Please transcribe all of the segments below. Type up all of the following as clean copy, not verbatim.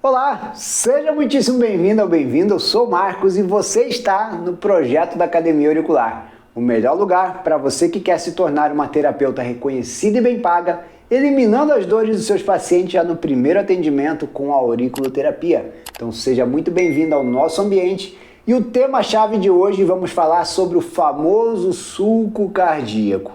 Olá, seja muitíssimo bem-vindo ou bem-vindo. Eu sou o Marcos e você está no projeto da Academia Auricular, o melhor lugar para você que quer se tornar uma terapeuta reconhecida e bem paga, eliminando as dores dos seus pacientes já no primeiro atendimento com a auriculoterapia. Então seja muito bem-vindo ao nosso ambiente e o tema-chave de hoje vamos falar sobre o famoso sulco cardíaco,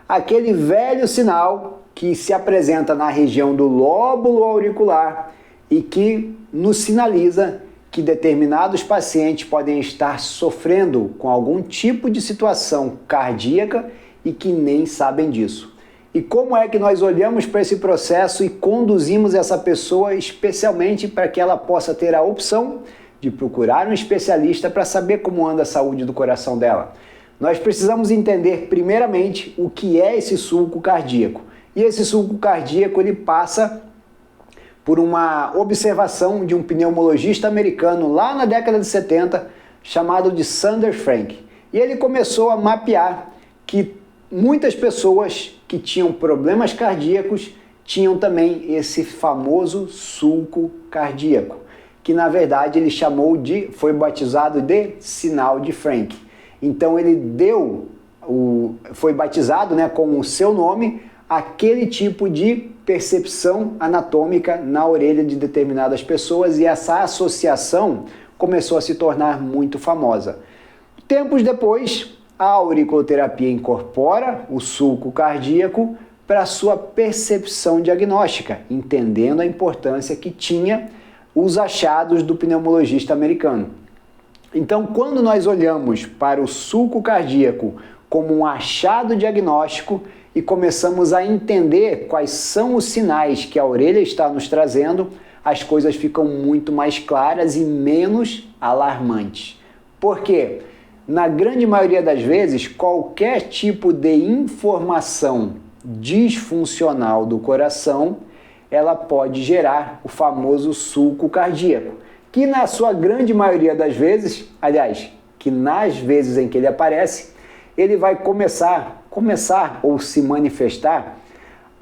aquele velho sinal que se apresenta na região do lóbulo auricular e que nos sinaliza que determinados pacientes podem estar sofrendo com algum tipo de situação cardíaca e que nem sabem disso. E como é que nós olhamos para esse processo e conduzimos essa pessoa especialmente para que ela possa ter a opção de procurar um especialista para saber como anda a saúde do coração dela? Nós precisamos entender primeiramente o que é esse sulco cardíaco. E esse sulco cardíaco ele passa por uma observação de um pneumologista americano lá na década de 70, chamado de Sander Frank. E ele começou a mapear que muitas pessoas que tinham problemas cardíacos tinham também esse famoso sulco cardíaco, que na verdade ele foi batizado de sinal de Frank. Então ele foi batizado, com o seu nome, aquele tipo de percepção anatômica na orelha de determinadas pessoas, e essa associação começou a se tornar muito famosa. Tempos depois, a auriculoterapia incorpora o sulco cardíaco para sua percepção diagnóstica, entendendo a importância que tinha os achados do pneumologista americano. Então, quando nós olhamos para o sulco cardíaco como um achado diagnóstico e começamos a entender quais são os sinais que a orelha está nos trazendo, as coisas ficam muito mais claras e menos alarmantes. Por quê? Na grande maioria das vezes, qualquer tipo de informação disfuncional do coração, ela pode gerar o famoso sulco cardíaco, que na sua grande maioria das vezes, que nas vezes em que ele aparece, ele vai começar ou se manifestar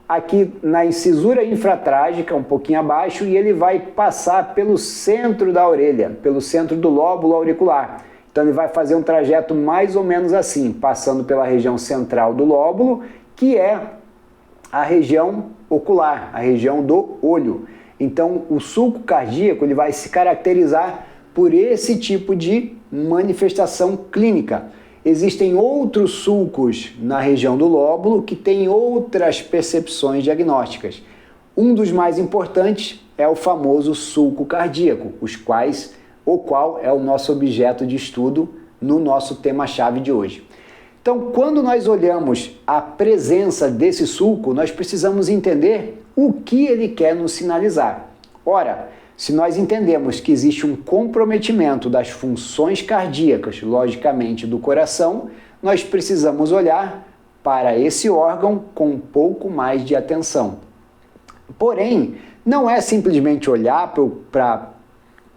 aqui na incisura infratrágica, um pouquinho abaixo, e ele vai passar pelo centro da orelha, pelo centro do lóbulo auricular. Então ele vai fazer um trajeto mais ou menos assim, passando pela região central do lóbulo, que é a região ocular, a região do olho. Então o sulco cardíaco ele vai se caracterizar por esse tipo de manifestação clínica. Existem outros sulcos na região do lóbulo que têm outras percepções diagnósticas. Um dos mais importantes é o famoso sulco cardíaco, o qual é o nosso objeto de estudo no nosso tema-chave de hoje. Então, quando nós olhamos a presença desse sulco, nós precisamos entender o que ele quer nos sinalizar. Ora, se nós entendemos que existe um comprometimento das funções cardíacas, logicamente do coração, nós precisamos olhar para esse órgão com um pouco mais de atenção. Porém, não é simplesmente olhar para a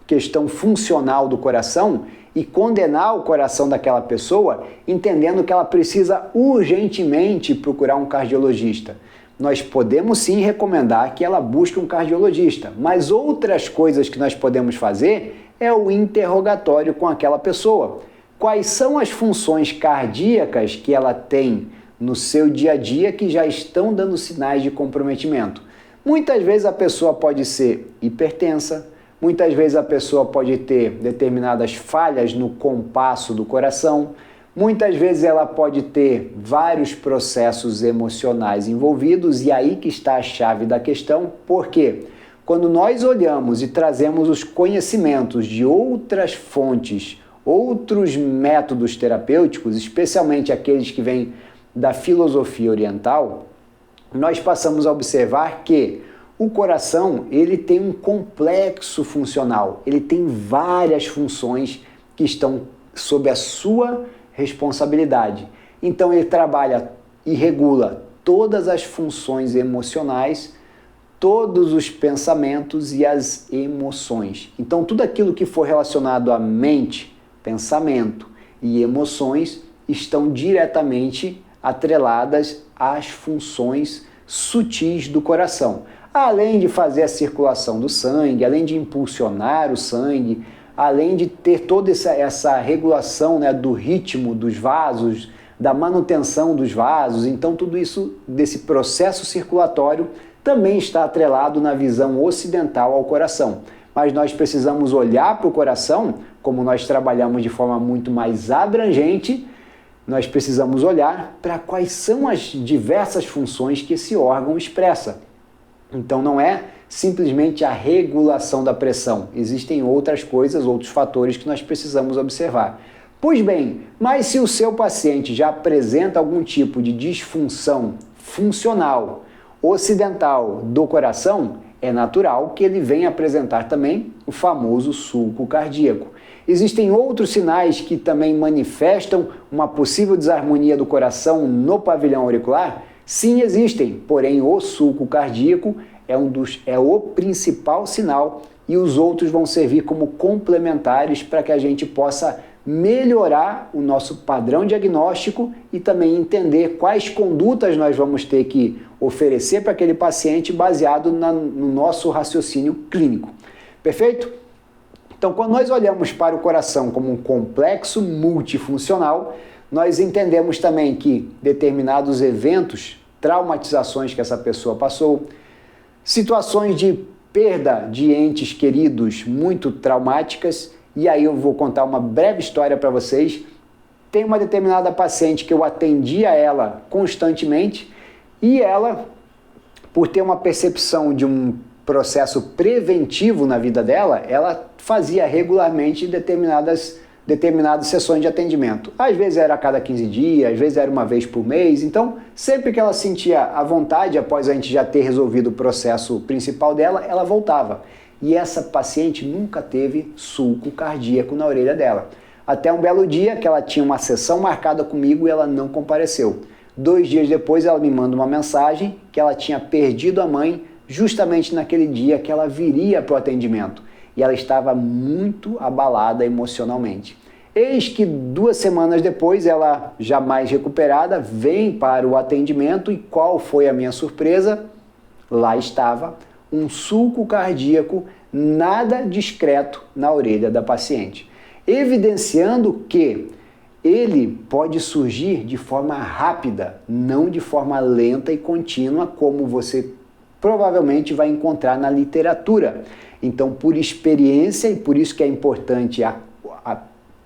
questão funcional do coração e condenar o coração daquela pessoa, entendendo que ela precisa urgentemente procurar um cardiologista. Nós podemos sim recomendar que ela busque um cardiologista, mas outras coisas que nós podemos fazer é o interrogatório com aquela pessoa. Quais são as funções cardíacas que ela tem no seu dia a dia que já estão dando sinais de comprometimento? Muitas vezes a pessoa pode ser hipertensa, muitas vezes a pessoa pode ter determinadas falhas no compasso do coração, muitas vezes ela pode ter vários processos emocionais envolvidos, e aí que está a chave da questão, porque quando nós olhamos e trazemos os conhecimentos de outras fontes, outros métodos terapêuticos, especialmente aqueles que vêm da filosofia oriental, nós passamos a observar que o coração ele tem um complexo funcional, ele tem várias funções que estão sob a sua responsabilidade. Então ele trabalha e regula todas as funções emocionais, todos os pensamentos e as emoções. Então tudo aquilo que for relacionado à mente, pensamento e emoções estão diretamente atreladas às funções sutis do coração. além de fazer a circulação do sangue, além de impulsionar o sangue, além de ter toda essa regulação, né, do ritmo dos vasos, da manutenção dos vasos. Então tudo isso, desse processo circulatório, também está atrelado na visão ocidental ao coração. Mas nós precisamos olhar para o coração, como nós trabalhamos de forma muito mais abrangente, nós precisamos olhar para quais são as diversas funções que esse órgão expressa. Então não é simplesmente a regulação da pressão, existem outras coisas, outros fatores que nós precisamos observar. Pois bem, mas se o seu paciente já apresenta algum tipo de disfunção funcional ocidental do coração, é natural que ele venha apresentar também o famoso sulco cardíaco. Existem outros sinais que também manifestam uma possível desarmonia do coração no pavilhão auricular? Sim, existem, porém o sulco cardíaco é o principal sinal e os outros vão servir como complementares para que a gente possa melhorar o nosso padrão diagnóstico e também entender quais condutas nós vamos ter que oferecer para aquele paciente baseado no nosso raciocínio clínico. Perfeito? Então, quando nós olhamos para o coração como um complexo multifuncional, nós entendemos também que determinados eventos, traumatizações que essa pessoa passou, situações de perda de entes queridos muito traumáticas. E aí eu vou contar uma breve história para vocês. Tem uma determinada paciente que eu atendia ela constantemente e ela, por ter uma percepção de um processo preventivo na vida dela, ela fazia regularmente determinadas sessões de atendimento. Às vezes era a cada 15 dias, às vezes era uma vez por mês. Então, sempre que ela sentia a vontade, após a gente já ter resolvido o processo principal dela, ela voltava. E essa paciente nunca teve sulco cardíaco na orelha dela. Até um belo dia que ela tinha uma sessão marcada comigo e ela não compareceu. 2 dias depois ela me manda uma mensagem que ela tinha perdido a mãe justamente naquele dia que ela viria para o atendimento. E ela estava muito abalada emocionalmente. Eis que 2 semanas depois, ela já mais recuperada, vem para o atendimento e qual foi a minha surpresa? Lá estava um sulco cardíaco nada discreto na orelha da paciente, evidenciando que ele pode surgir de forma rápida, não de forma lenta e contínua, como você provavelmente vai encontrar na literatura. Então, por experiência, e por isso que é importante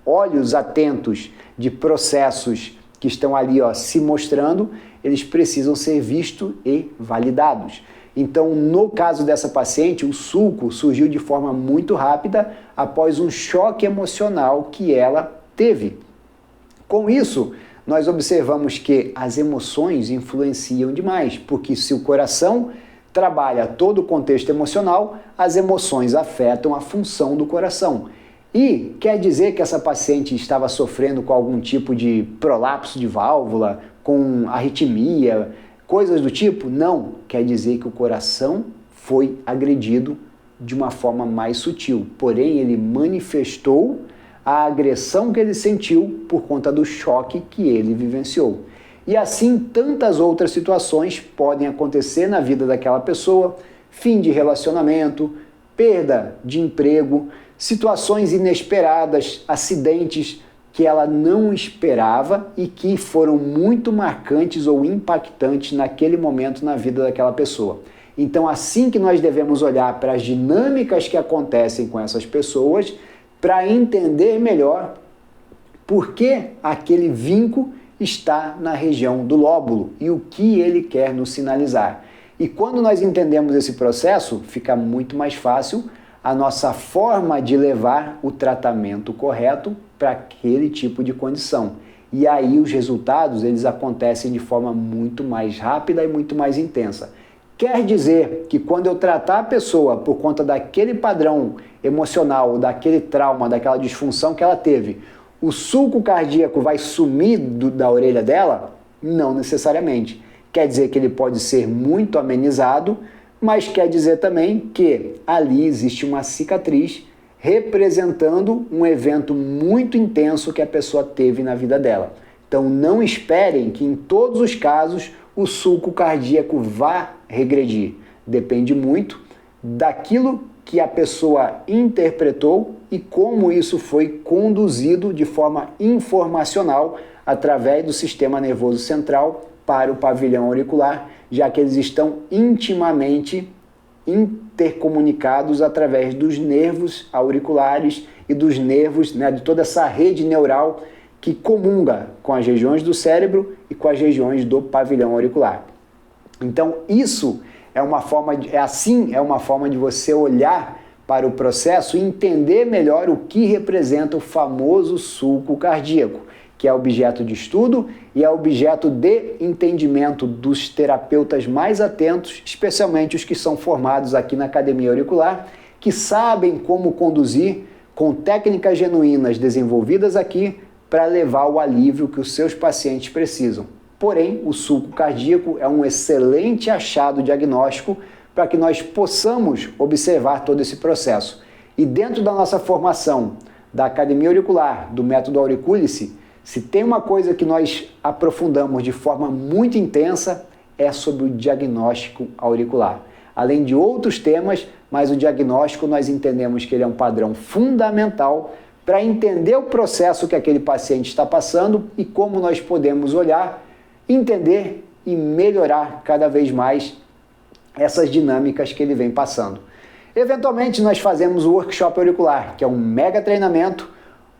olhos atentos de processos que estão ali se mostrando, eles precisam ser vistos e validados. Então, no caso dessa paciente, o sulco surgiu de forma muito rápida após um choque emocional que ela teve. Com isso, nós observamos que as emoções influenciam demais, porque se o coração trabalha todo o contexto emocional, as emoções afetam a função do coração. E quer dizer que essa paciente estava sofrendo com algum tipo de prolapso de válvula, com arritmia, coisas do tipo? Não, quer dizer que o coração foi agredido de uma forma mais sutil, porém ele manifestou a agressão que ele sentiu por conta do choque que ele vivenciou. E assim tantas outras situações podem acontecer na vida daquela pessoa, fim de relacionamento, perda de emprego, situações inesperadas, acidentes que ela não esperava e que foram muito marcantes ou impactantes naquele momento na vida daquela pessoa. Então, assim que nós devemos olhar para as dinâmicas que acontecem com essas pessoas, para entender melhor por que aquele vínculo está na região do lóbulo e o que ele quer nos sinalizar. E quando nós entendemos esse processo, fica muito mais fácil a nossa forma de levar o tratamento correto para aquele tipo de condição. E aí os resultados, eles acontecem de forma muito mais rápida e muito mais intensa. Quer dizer que quando eu tratar a pessoa por conta daquele padrão emocional, daquele trauma, daquela disfunção que ela teve, o sulco cardíaco vai sumir da orelha dela? Não necessariamente. Quer dizer que ele pode ser muito amenizado, mas quer dizer também que ali existe uma cicatriz representando um evento muito intenso que a pessoa teve na vida dela. Então não esperem que em todos os casos o sulco cardíaco vá regredir. Depende muito daquilo que a pessoa interpretou e como isso foi conduzido de forma informacional através do sistema nervoso central para o pavilhão auricular, já que eles estão intimamente intercomunicados através dos nervos auriculares e dos nervos, de toda essa rede neural que comunga com as regiões do cérebro e com as regiões do pavilhão auricular. Então, isso é uma forma de você olhar para o processo e entender melhor o que representa o famoso sulco cardíaco, que é objeto de estudo e é objeto de entendimento dos terapeutas mais atentos, especialmente os que são formados aqui na Academia Auricular, que sabem como conduzir com técnicas genuínas desenvolvidas aqui para levar o alívio que os seus pacientes precisam. Porém, o sulco cardíaco é um excelente achado diagnóstico para que nós possamos observar todo esse processo. E dentro da nossa formação da Academia Auricular, do método Auricúlice, se tem uma coisa que nós aprofundamos de forma muito intensa, é sobre o diagnóstico auricular. Além de outros temas, mas o diagnóstico nós entendemos que ele é um padrão fundamental para entender o processo que aquele paciente está passando e como nós podemos olhar, entender e melhorar cada vez mais essas dinâmicas que ele vem passando. Eventualmente nós fazemos o workshop auricular, que é um mega treinamento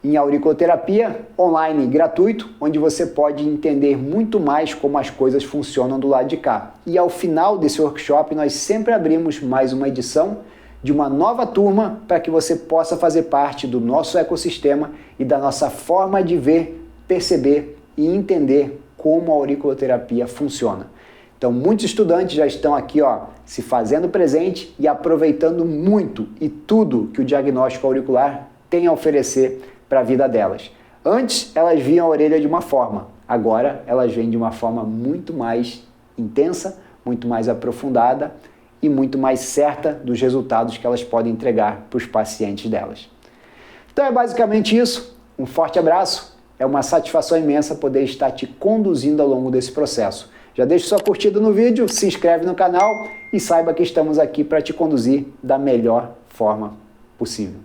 em auriculoterapia online gratuito, onde você pode entender muito mais como as coisas funcionam do lado de cá. E ao final desse workshop nós sempre abrimos mais uma edição de uma nova turma para que você possa fazer parte do nosso ecossistema e da nossa forma de ver, perceber e entender como a auriculoterapia funciona. Então, muitos estudantes já estão aqui, se fazendo presente e aproveitando muito e tudo que o diagnóstico auricular tem a oferecer para a vida delas. Antes, elas viam a orelha de uma forma, agora elas veem de uma forma muito mais intensa, muito mais aprofundada e muito mais certa dos resultados que elas podem entregar para os pacientes delas. Então é basicamente isso. Um forte abraço. É uma satisfação imensa poder estar te conduzindo ao longo desse processo. Já deixa sua curtida no vídeo, se inscreve no canal e saiba que estamos aqui para te conduzir da melhor forma possível.